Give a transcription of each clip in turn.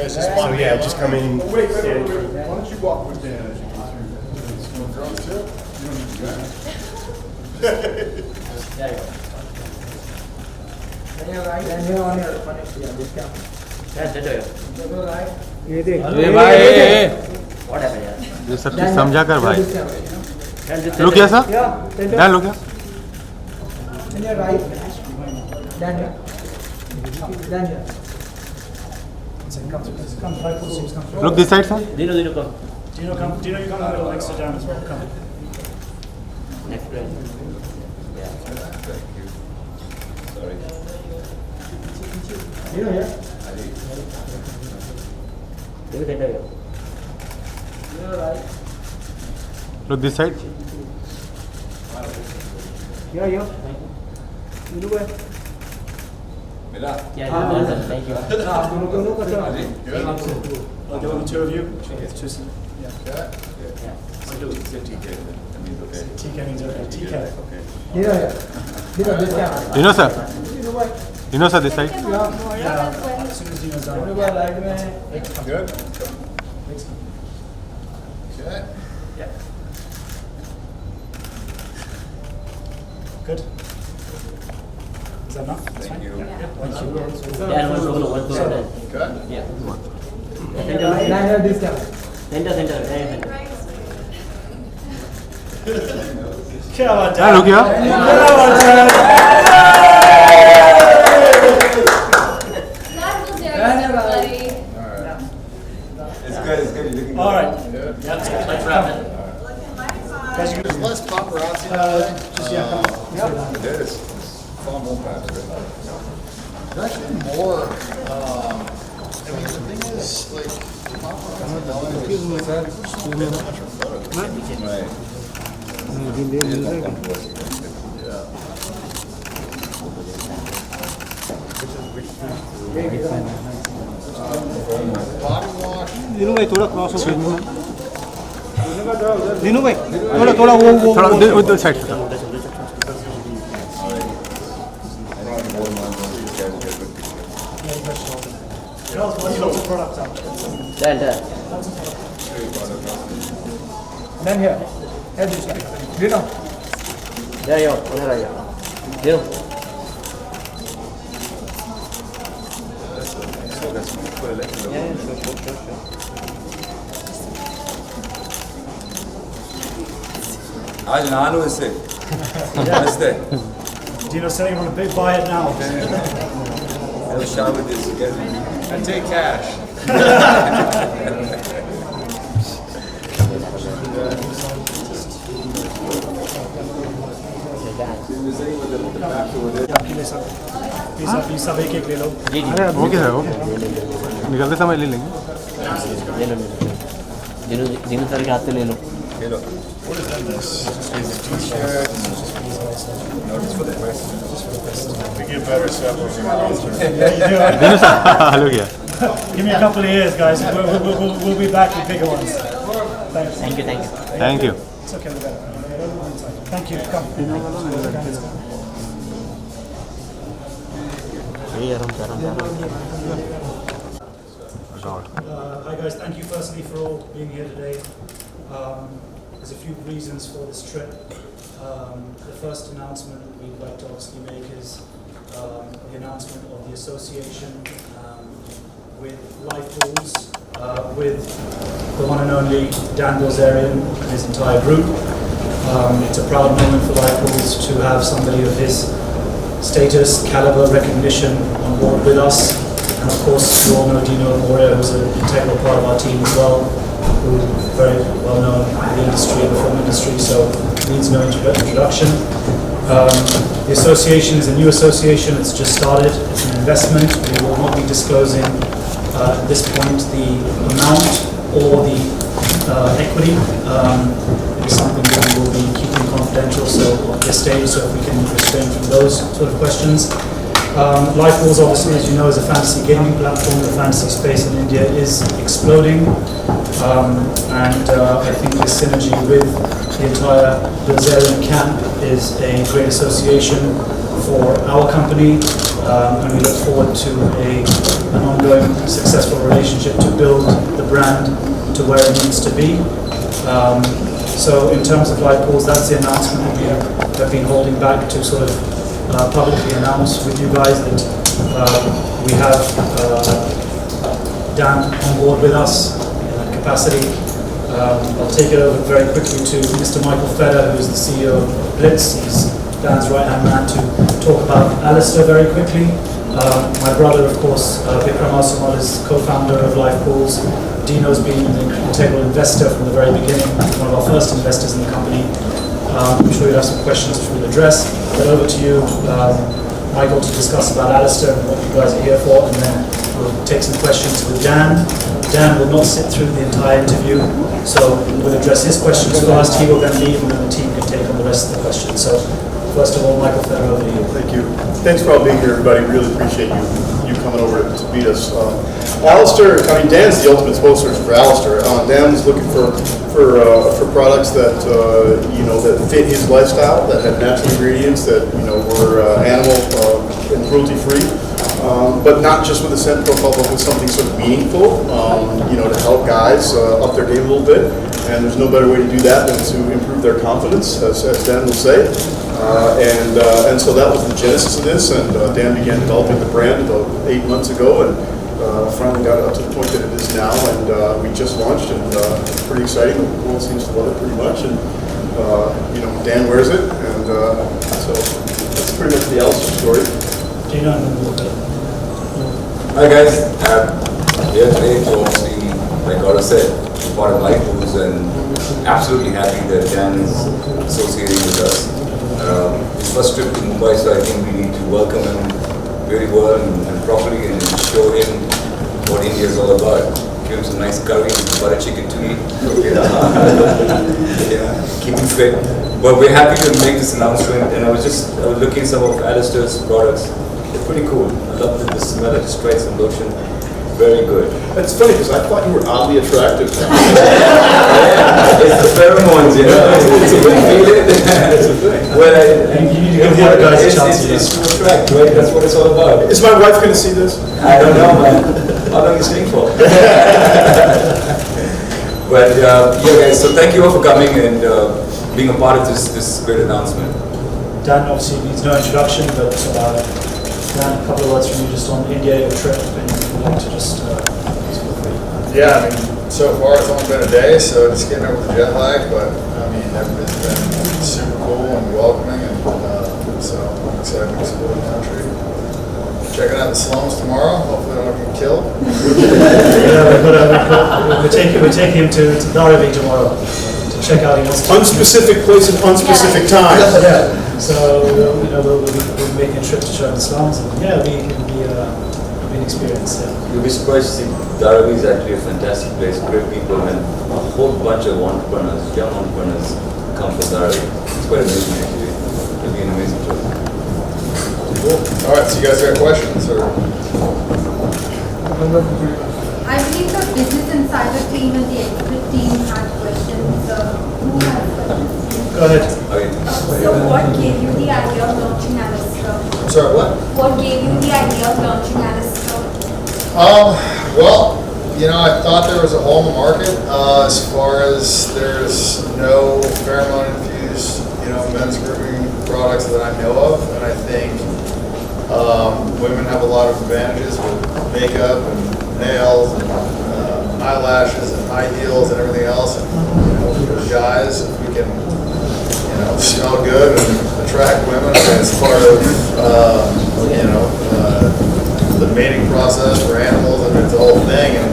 Just so yeah, just come in. Wait. Why don't you walk with Dan as you go through? ये सब चीज समझा कर भाई लोग क्या सर डैन लोग क्या look this side sir Dino come. Dino, come. Dino, you come in the middle. Like, sit down as well. Come. Next friend. Yeah. Sorry. Dino, yeah. Dino center here. look this side Yeah. Mila. Yeah, thank you. The two of you. It's just, yeah. TK means okay. TK means okay. TK. Okay. Dino sir this side As soon as Dino's done. Good? Okay. Yeah. Good. Is that enough? That's Thank fine. you. Yeah. Thank you. Yeah, one floor. Good? Yeah. Center. Come on, ah look here It's good. You're looking All right. good. Let's wrap it. Guys, you There's less paparazzi now. just, yeah, come. It is. It's far more faster. There's actually more. I mean, the thing is, like, body wash. Dinu भाई थोड़ा cross हो दिनू भाई थोड़ा वो थोड़ा उधर side से Girls, lots of products out. There. Then here. Head this way. Dino. There you go. Dino. आज नालो इसे नमस्ते Dino said you want a big buy it now. I'll shop with this again and take cash. Please सब एक ले लो. Okay sir okay निकलते समय ले लेंगे Dino सर के हाथ से ले लो. What is this? T-shirt. No, just for the vest. We get better samples in the Dino sir look here Give me a couple of years, guys. We'll be back with bigger ones. Thanks. Thank you. thank you It's okay. We're better. Thank you. Come. Hi guys, thank you firstly for all being here today. There's a few reasons for this trip. The first announcement we'd like to obviously make is the announcement of the association with Livepools, with the one and only Dan Bilzerian and his entire group. It's a proud moment for Livepools to have somebody of his status, caliber, recognition on board with us. And of course, you all know Dino Moria, who's an integral part of our team as well, who's very well known in the industry, the film industry, so needs no introduction. The association is a new association, it's just started, it's an investment. We will not be disclosing at this point the amount or the equity. It is something that we will be keeping confidential at this stage, so if we can refrain from those sort of questions. Livepools, obviously, as you know, is a fantasy gaming platform. The fantasy space in India is exploding, and I think this synergy with the entire Bilzerian camp is a great association for our company, and we look forward to an ongoing successful relationship to build the brand to where it needs to be. So in terms of Livepools, that's the announcement that we have been holding back to sort of publicly announce with you guys that we have Dan on board with us in that capacity. I'll take it over very quickly to Mr. Michael Feder, who is the CEO of Blitz. He's Dan's right-hand man to talk about Alistair very quickly. My brother, of course, Vikram Asamal, is co-founder of Livepools. Dino's been an integral investor from the very beginning, one of our first investors in the company. I'm sure you'll have some questions which we'll address. But over to you, Michael, to discuss about Alistair and what you guys are here for, and then we'll take some questions with Dan. Dan will not sit through the entire interview, so we'll address his questions first. He will then leave, and then the team can take on the rest of the questions. So, first of all, Michael Feder, over to you. Thank you. Thanks for all being here, everybody. Really appreciate you coming over to meet us. Alistair, I mean, Dan's the ultimate spokesperson for Alistair. Dan was looking for products that you know, that fit his lifestyle, that had natural ingredients, that were animal and cruelty free. But not just with a scent profile, but with something sort of meaningful, to help guys up their game a little bit. And there's no better way to do that than to improve their confidence, as Dan will say. And so that was the genesis of this. And Dan began developing the brand about 8 months ago, and finally got it up to the point that it is now. And we just launched, and it's pretty exciting. The world seems to love it pretty much, and Dan wears it, and so that's pretty much the Alistair story. Dino, and then we'll go. Hi guys, I'm here today to obviously, like Gaurav said, part of Livepools, and absolutely happy that Dan is associating with us. His first trip to Mumbai, so I think we need to welcome him very well and properly, and show him what India is all about. Give him some nice curry, butter chicken to eat. Keep him fit. But we're happy to make this announcement, and I was looking at some of Alistair's products. They're pretty cool. I love the smell. I just tried some lotion. Very good. It's funny because I thought you were oddly attractive. Yeah, it's the pheromones, you know. It's a good feeling. It's a thing. Well, You need to give the other guys a chance. It's to attract, right? That's what it's all about. Is my wife going to see this? I don't know, man. How long are you staying for? But yeah, guys. So thank you all for coming and being a part of this great announcement. Dan obviously needs no introduction, but Dan, a couple of words from you just on India, your trip, and if you'd like to just feel free. Yeah, I mean, so far it's only been a day, so just getting over the jet lag, but I mean, everybody's been super cool and welcoming, and so I'm excited to explore the country. Checking out the slums tomorrow. Hopefully I don't get killed. We're taking him to Dharavi tomorrow to check out. He wants to Unspecific place and unspecific time. Yeah. So we'll be making a trip to show him the slums, and it'll be an experience. Yeah. You'll be surprised to see Dharavi is actually a fantastic place, great people, and a whole bunch of entrepreneurs, young entrepreneurs come from Dharavi. It's quite amazing actually. It'll be an amazing trip. Cool. All right, so you guys got questions? Or? I believe the Business Insider team and the expert team had questions. Who has questions? Go ahead. Okay. So what gave you the idea of launching Alistair? I'm sorry, what? What gave you the idea of launching Alistair? Well, I thought there was a hole in the market as far as there's no pheromone-infused, men's grooming products that I know of, and I think women have a lot of advantages with makeup and nails and eyelashes and high heels and everything else, and for guys, if we can, smell good and attract women as part of, the mating process for animals, and it's a whole thing, and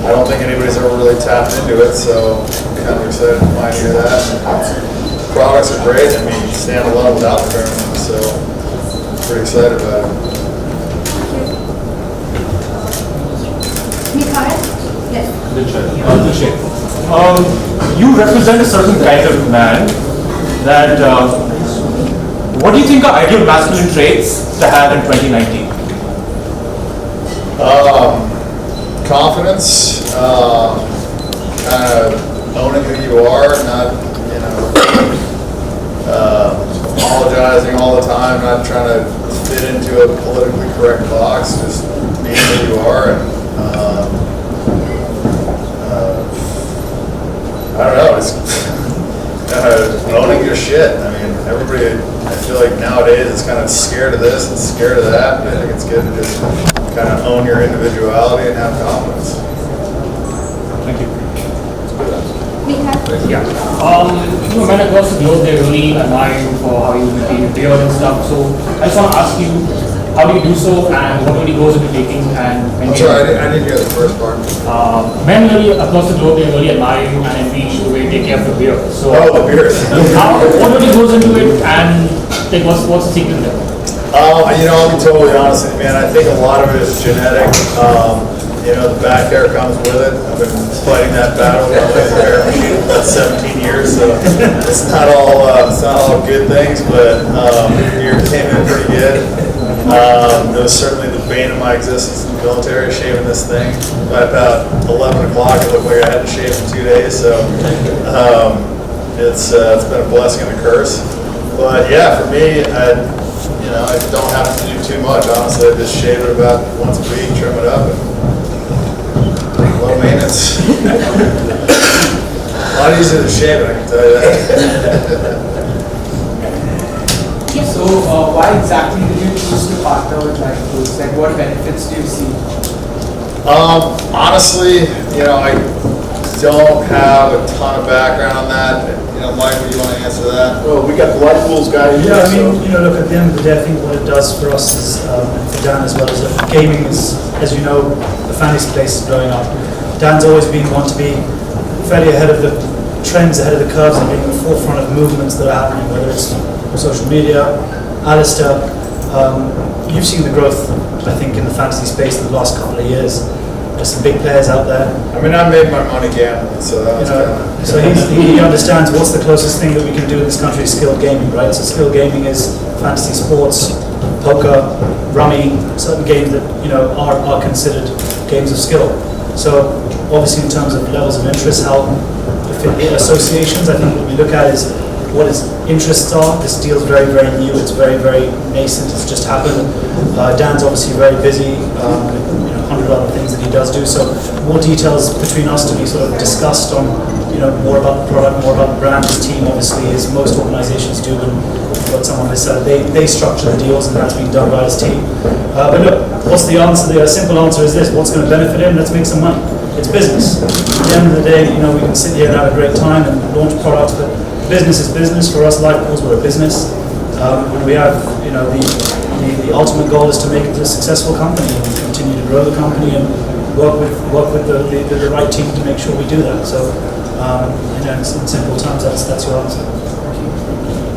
I don't think anybody's ever really tapped into it, so I'm kind of excited to pioneer that. The products are great. I mean, you stand alone without the pheromones, so I'm pretty excited about it. Mikhail? Yes. You represent a certain kind of man that, what do you think are ideal masculine traits to have in 2019? Confidence, kind of owning who you are, not, apologizing all the time, not trying to fit into a politically correct box, just being who you are, and I don't know, it's owning your shit. I mean, everybody, I feel like nowadays is kind of scared of this and scared of that, and I think it's good to just kind of own your individuality and have confidence. Thank you. We have Yeah. When across the globe, they really admire you for how you maintain your beard and stuff. So I just want to ask you, how do you do so, and what really goes into taking and I'm maintaining? sorry, I didn't hear the first part. Men really across the globe, they really admire you and envy you the way you take care of your beard. So Oh, the beard. what really goes into it, and like, what's the secret there? You know, I'll be totally honest with you, man. I think a lot of it is genetic. You know, the back hair comes with it. I've been fighting that battle with my laser hair machine for about 17 years, so it's not all good things, but the beard came in pretty good. It was certainly the bane of my existence in the military, shaving this thing. By about 11 o'clock, it looked like I had to shave in 2 days, so it's been a blessing and a curse. But yeah, for me, I don't have to do too much. Honestly, I just shave it about once a week, trim it up, and low maintenance. A lot easier to shave it, I can tell you that. So, why exactly did you choose to partner with Livepools? Like, what benefits do you see? Honestly, you know, I don't have a ton of background on that. You know, Mike, do you want to answer that? Well, we got the Livepools guy here. Yeah, I so- mean, you know, look, at the end of the day, I think what it does for us is, and for Dan as well, is that gaming is, as you know, the fantasy space is growing up. Dan's always been one to be fairly ahead of the trends, ahead of the curves, and being at the forefront of movements that are happening, whether it's social media. Alistair, you've seen the growth, I think, in the fantasy space in the last couple of years. There's some big players out there. I mean, I made my money gambling, so that was You know, kind of... so he understands what's the closest thing that we can do in this country is skilled gaming, right? So skilled gaming is fantasy sports, poker, rummy, certain games that, you know, are considered games of skill. So obviously in terms of levels of interest, how associations, I think what we look at is what his interests are. This deal's very, very new. It's very, very nascent. It's just happened. Dan's obviously very busy. You know, 100 other things that he does do. So more details between us to be sort of discussed on, you know, more about the product, more about the brand. His team obviously, as most organizations do, when you've got someone this side, they structure the deals, and that's being done by his team. But look, what's the answer? The simple answer is this: what's going to benefit him? Let's make some money. It's business. At the end of the day, you know, we can sit here and have a great time and launch products, but business is business. For us, Livepools, we're a business. And we have, you know, the ultimate goal is to make it a successful company and continue to grow the company and work with the right team to make sure we do that. So, you know, in simple terms, that's your answer.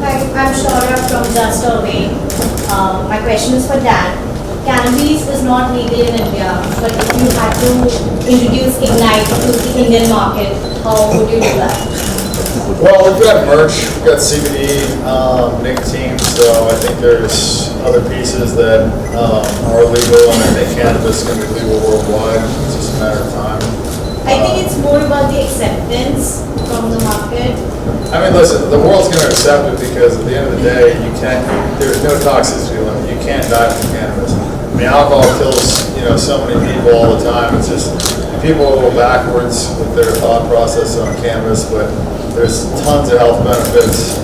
Hi, I'm Shaura from Just Away. My question is for Dan. Cannabis is not legal in India, but if you had to introduce Ignite to the Indian market, how would you do that? Well, we've got merch, we've got CBD, nicotine, so I think there's other pieces that are legal, and I think cannabis is going to be legal worldwide. It's just a matter of time. I think it's more about the acceptance from the market. I mean, listen, the world's going to accept it because at the end of the day, there's no toxicity limit. You can't die from cannabis. I mean, alcohol kills, you know, so many people all the time. It's just people go backwards with their thought process on cannabis, but there's tons of health benefits.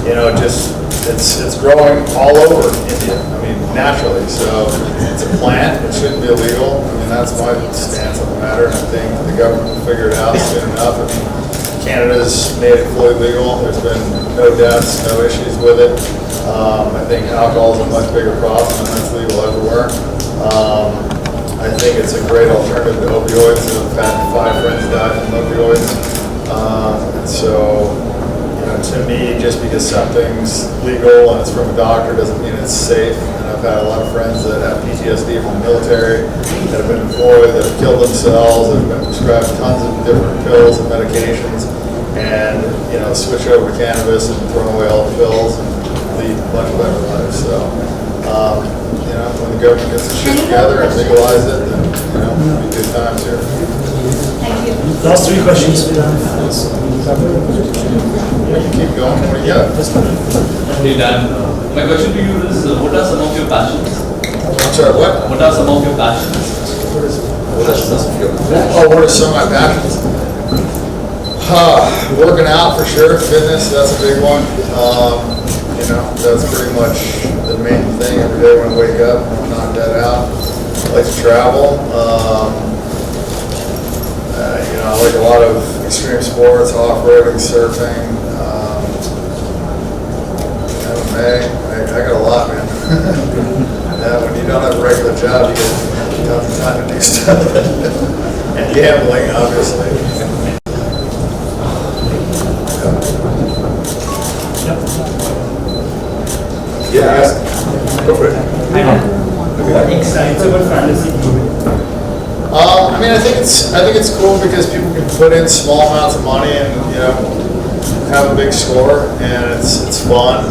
You know, it's growing all over India. I mean, naturally. So it's a plant. It shouldn't be illegal. I mean, that's my stance on the matter. And I think the government will figure it out soon enough. I mean, Canada's made it fully legal. There's been no deaths, no issues with it. I think alcohol is a much bigger problem, and that's legal everywhere. I think it's a great alternative to opioids. I've had 5 friends die from opioids. And so, you know, to me, just because something's legal and it's from a doctor doesn't mean it's safe. And I've had a lot of friends that have PTSD from the military, that have been employed, that have killed themselves, that have been prescribed tons of different pills and medications, and, you know, switch over to cannabis and throw away all the pills and lead a much better life. So, you know, when the government gets its shit together and legalize it, then, you know, it'll be good times here. Thank you. Last 3 questions for Dan. Yeah, you keep going. What do you got? Hey Dan, my question to you is, what are some of your passions? I'm sorry, what? What are some of your passions? What are some of your Oh, what are some of my passions? Working out for sure, fitness, that's a big one. You know, that's pretty much the main thing every day when I wake up, I'm knock that out. I like to travel. You know, I like a lot of extreme sports, off-roading, surfing, MMA. I got a lot, man. Yeah, when you don't have a regular job, you get tons of time to do stuff. And gambling, obviously. Yeah, go for it. What excites you about fantasy gaming? I mean, I think it's cool because people can put in small amounts of money and, you know, have a big score, and it's fun.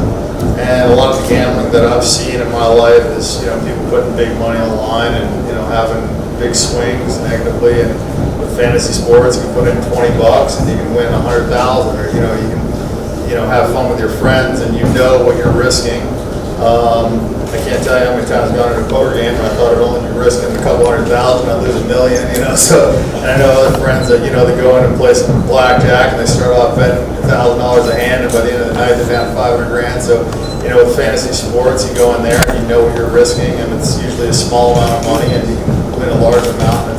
And a lot of the gambling that I've seen in my life is, you know, people putting big money on the line and, you know, having big swings negatively. And with fantasy sports, you can put in $20 and you can win 100,000, or, you know, you can, you know, have fun with your friends and you know what you're risking. I can't tell you how many times I've gone into a poker game and I thought I'd only be risking a couple $100,000, I'd lose $1 million, you know. So, and I know other friends that, you know, they go in and play some blackjack and they start off betting $1,000 a hand, and by the end of the night they're down 500 grand. So, you know, with fantasy sports, you go in there and you know what you're risking, and it's usually a small amount of money and you can win a large amount. And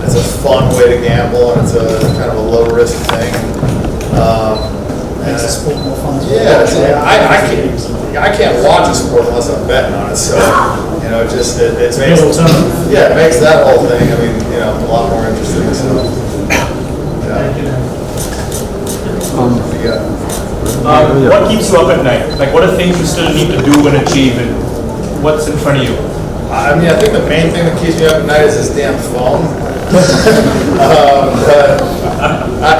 it's a fun way to gamble, and it's a kind of a low risk thing. Makes the sport more fun. Yeah, I can't watch a sport unless I'm betting on it. So, you know, it makes it makes that whole thing, I mean, you know, a lot more interesting. So, yeah. What keeps you up at night? Like, what are things you still need to do and achieve, and what's in front of you? I mean, I think the main thing that keeps me up at night is this damn phone. But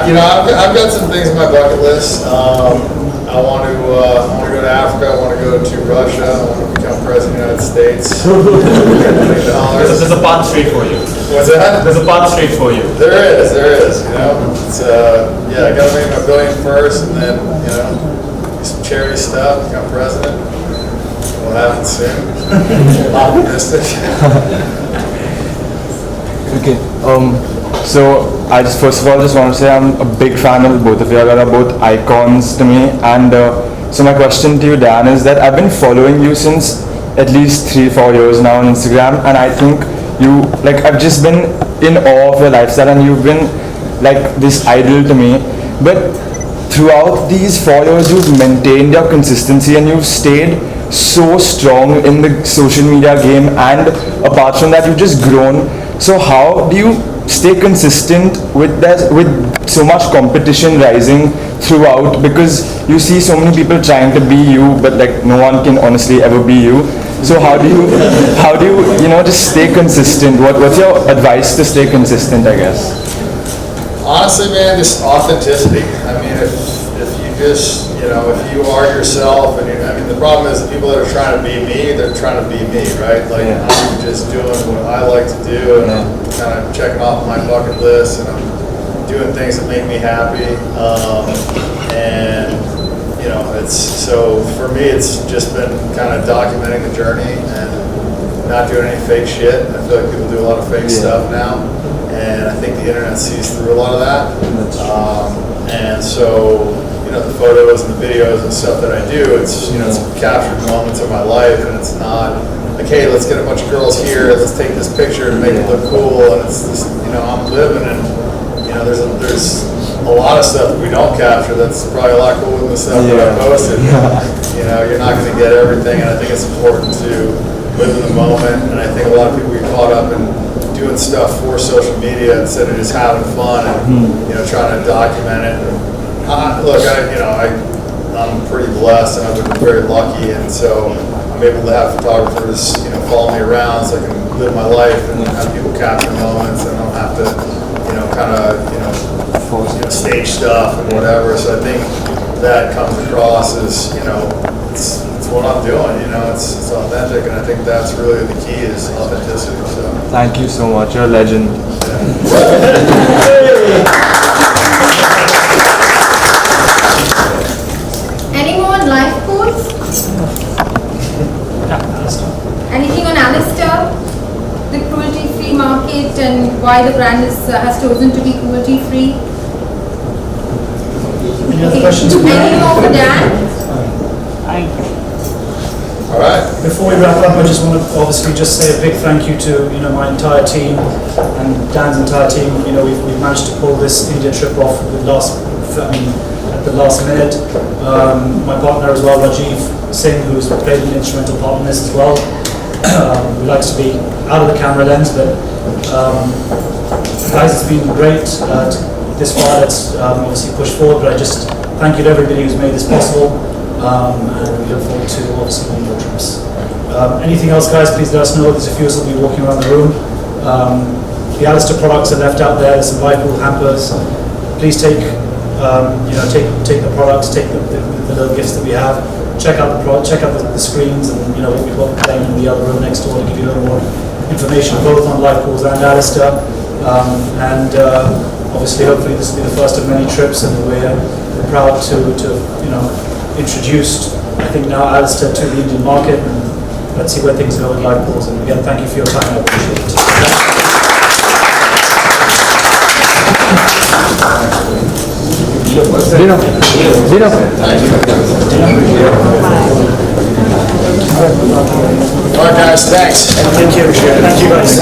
you know, I've got some things on my bucket list. I want to go to Africa. I want to go to Russia. I want to become president of the United States. There's a path straight for you. What's that? There's a path straight for you. There is. You know, it's yeah. I got to make my billion first, and then, you know, do some charity stuff. Become president. Will happen soon. Optimistic. Okay. So I just first of all just want to say I'm a big fan of both of you. You are both icons to me. And so my question to you, Dan, is that I've been following you since at least 3-4 years now on Instagram, and I think you, like, I've just been in awe of your lifestyle, and you've been like this idol to me. But throughout these 4 years, you've maintained your consistency and you've stayed so strong in the social media game, and apart from that, you've just grown. So how do you stay consistent with that, with so much competition rising throughout? Because you see so many people trying to be you, but like no one can honestly ever be you. So how do you you know, just stay consistent? What's your advice to stay consistent, I guess? Honestly, man, just authenticity. I mean, if you just, you know, if you are yourself, and I mean, the problem is the people that are trying to be me, they're trying to be me, right? Like, yeah. I'm just doing what I like to do, and I'm kind of checking off my bucket list, and I'm doing things that make me happy. And, you know, so for me, it's just been kind of documenting the journey and not doing any fake shit. I feel like people do a lot of fake stuff now, and I think the internet sees through a lot of that. And so, you know, the photos and the videos and stuff that I do, it's, you know, it's captured moments of my life, and it's not like, hey, let's get a bunch of girls here, let's take this picture to make it look cool, and it's just, you know, I'm living, and, you know, there's a lot of stuff that we don't capture that's probably a lot cooler than the stuff that I posted. You know, you're not going to get everything, and I think it's important to live in the moment, and I think a lot of people get caught up in doing stuff for social media instead of just having fun and, you know, trying to document it. And, look, I'm pretty blessed, and I've been very lucky, and so I'm able to have photographers, you know, follow me around so I can live my life and have people capture moments, and I don't have to, you know, kind of, you know, stage stuff and whatever. So I think that comes across as, you know, it's what I'm doing, you know, it's authentic, and I think that's really the key, is authenticity. So. Thank you so much, you're a legend. Any more live pools? Anything on Alistair, the cruelty-free market, and why the brand has chosen to be cruelty-free? Any other questions? Any more for Dan? All right. Before we wrap up, I just want to obviously just say a big thank you to my entire team and Dan's entire team. We've managed to pull this India trip off at the last minute. My partner as well, Rajiv Singh, who's played an instrumental part in this as well. Who likes to be out of the camera lens, but guys, it's been great this far. Let's obviously push forward, but I just thank you to everybody who's made this possible. And we look forward to obviously many more trips. Anything else, guys, please let us know. There's a few of us will be walking around the room. The Alistair products are left out there. There's some Livepools hampers. Please take the products, take the little gifts that we have. Check out the screens and what we've got playing in the other room next door to give you a little more information both on Livepools and Alistair. Obviously, hopefully, this will be the first of many trips, and we're proud to introduced, I think now Alistair to the Indian market, and let's see where things go with Livepools. And again, thank you for your time. I appreciate it. All right, guys. Thanks. Thank you. Thank you, guys.